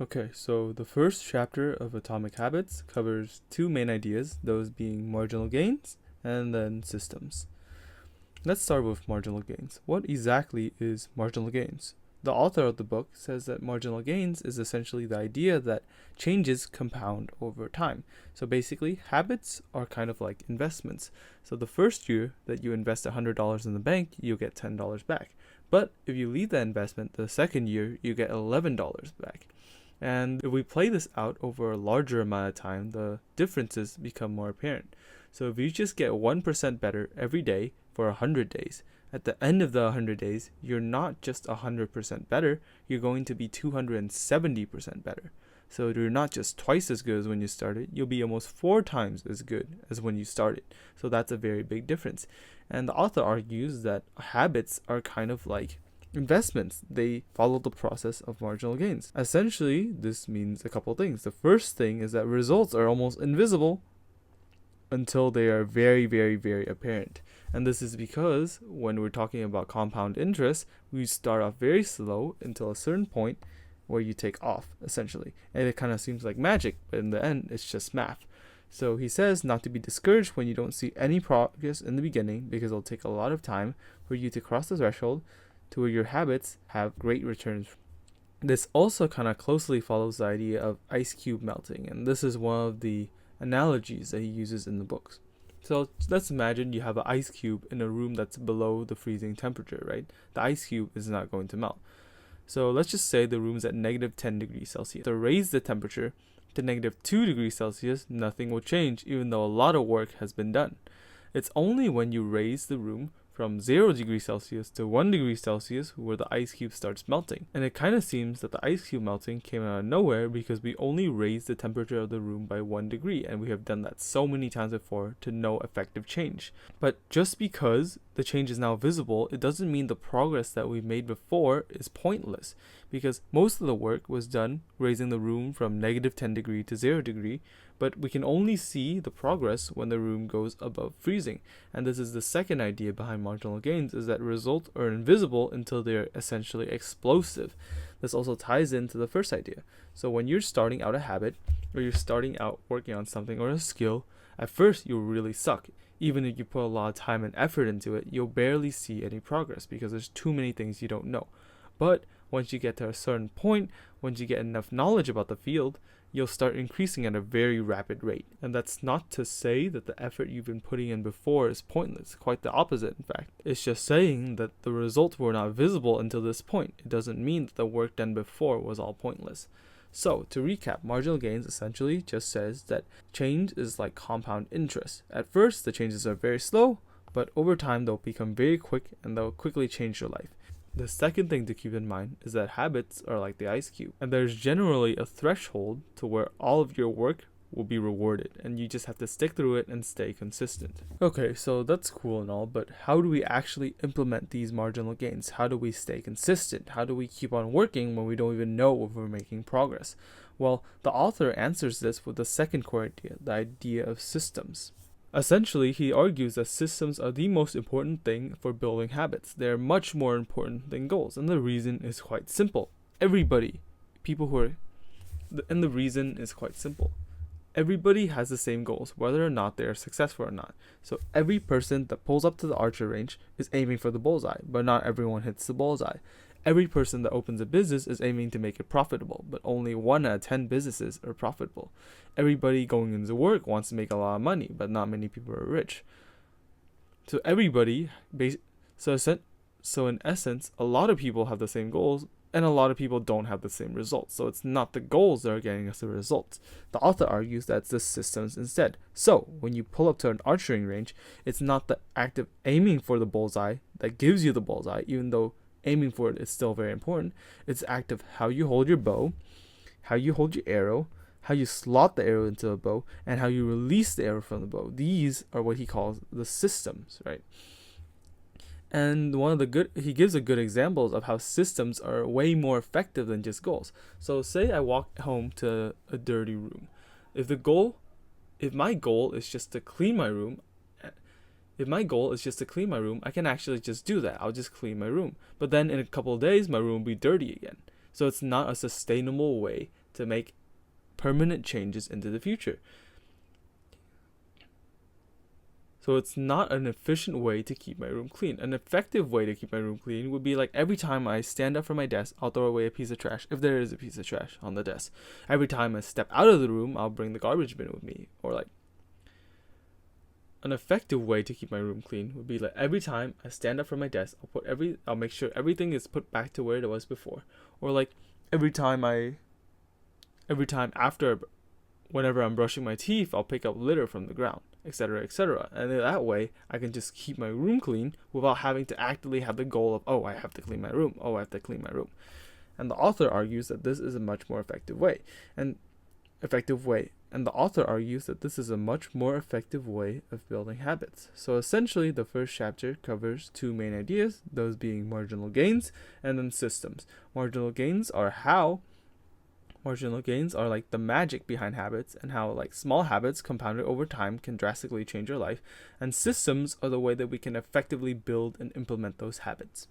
Okay, so the first chapter of Atomic Habits covers two main ideas, those being marginal gains and then systems. Let's start with marginal gains. What exactly is marginal gains? The author of the book says that marginal gains is essentially the idea that changes compound over time. So basically, habits are kind of like investments. So the first year that you invest $100 in the bank, you'll get $10 back. But if you leave that investment the second year, you get $11 back. And if we play this out over a larger amount of time, the differences become more apparent. So if you just get 1% better every day for 100 days, at the end of the 100 days, you're not just 100% better, you're going to be 270% better. So you're not just twice as good as when you started, you'll be almost 4 times as good as when you started. So that's a very big difference. And the author argues that habits are kind of like investments. They follow the process of marginal gains. Essentially, this means a couple things. The first thing is that results are almost invisible until they are very, very, very apparent. And this is because when we're talking about compound interest, we start off very slow until a certain point where you take off, essentially. And it kind of seems like magic, but in the end, it's just math. So he says not to be discouraged when you don't see any progress in the beginning, because it'll take a lot of time for you to cross the threshold to where your habits have great returns. This also kind of closely follows the idea of ice cube melting, and this is one of the analogies that he uses in the books. So let's imagine you have an ice cube in a room that's below the freezing temperature, right? The ice cube is not going to melt. So let's just say the room is at negative 10 degrees Celsius. To raise the temperature to negative 2 degrees Celsius, nothing will change, even though a lot of work has been done. It's only when you raise the room from 0 degrees Celsius to 1 degree Celsius where the ice cube starts melting. And it kind of seems that the ice cube melting came out of nowhere because we only raised the temperature of the room by 1 degree, and we have done that so many times before to no effective change. But just because the change is now visible, it doesn't mean the progress that we made before is pointless, because most of the work was done raising the room from negative 10 degree to 0 degree, but we can only see the progress when the room goes above freezing. And this is the second idea behind marginal gains, is that results are invisible until they're essentially explosive. This also ties into the first idea. So when you're starting out a habit, or you're starting out working on something or a skill, at first you'll really suck. Even if you put a lot of time and effort into it, you'll barely see any progress because there's too many things you don't know. But once you get to a certain point, once you get enough knowledge about the field, you'll start increasing at a very rapid rate. And that's not to say that the effort you've been putting in before is pointless. Quite the opposite, in fact. It's just saying that the results were not visible until this point. It doesn't mean that the work done before was all pointless. So, to recap, marginal gains essentially just says that change is like compound interest. At first, the changes are very slow, but over time they'll become very quick and they'll quickly change your life. The second thing to keep in mind is that habits are like the ice cube, and there's generally a threshold to where all of your work will be rewarded, and you just have to stick through it and stay consistent. Okay, so that's cool and all, but how do we actually implement these marginal gains? How do we stay consistent? How do we keep on working when we don't even know if we're making progress? Well, the author answers this with the second core idea, the idea of systems. Essentially, he argues that systems are the most important thing for building habits. They're much more important than goals, and the reason is quite simple. Everybody has the same goals, whether or not they are successful or not. So every person that pulls up to the archery range is aiming for the bullseye, but not everyone hits the bullseye. Every person that opens a business is aiming to make it profitable, but only 1 out of 10 businesses are profitable. Everybody going into work wants to make a lot of money, but not many people are rich. So in essence, a lot of people have the same goals, and a lot of people don't have the same results. So it's not the goals that are getting us the results. The author argues that it's the systems instead. So when you pull up to an archery range, it's not the act of aiming for the bullseye that gives you the bullseye, even though aiming for it is still very important. It's the act of how you hold your bow, how you hold your arrow, how you slot the arrow into a bow, and how you release the arrow from the bow. These are what he calls the systems, right? And he gives a good examples of how systems are way more effective than just goals. So say I walk home to a dirty room. If my goal is just to clean my room, I can actually just do that. I'll just clean my room. But then in a couple of days, my room will be dirty again. So it's not a sustainable way to make permanent changes into the future. So it's not an efficient way to keep my room clean. An effective way to keep my room clean would be like every time I stand up from my desk, I'll throw away a piece of trash, if there is a piece of trash on the desk. Every time I step out of the room, I'll bring the garbage bin with me. Or like an effective way to keep my room clean would be like every time I stand up from my desk, I'll make sure everything is put back to where it was before. Or like every time after, whenever I'm brushing my teeth, I'll pick up litter from the ground, etc., etc. And that way, I can just keep my room clean without having to actively have the goal of, oh, I have to clean my room. Oh, I have to clean my room. And the author argues that this is a much more effective way. And the author argues that this is a much more effective way of building habits. So essentially, the first chapter covers two main ideas, those being marginal gains and then systems. Marginal gains are like the magic behind habits, and how like small habits compounded over time can drastically change your life. And systems are the way that we can effectively build and implement those habits.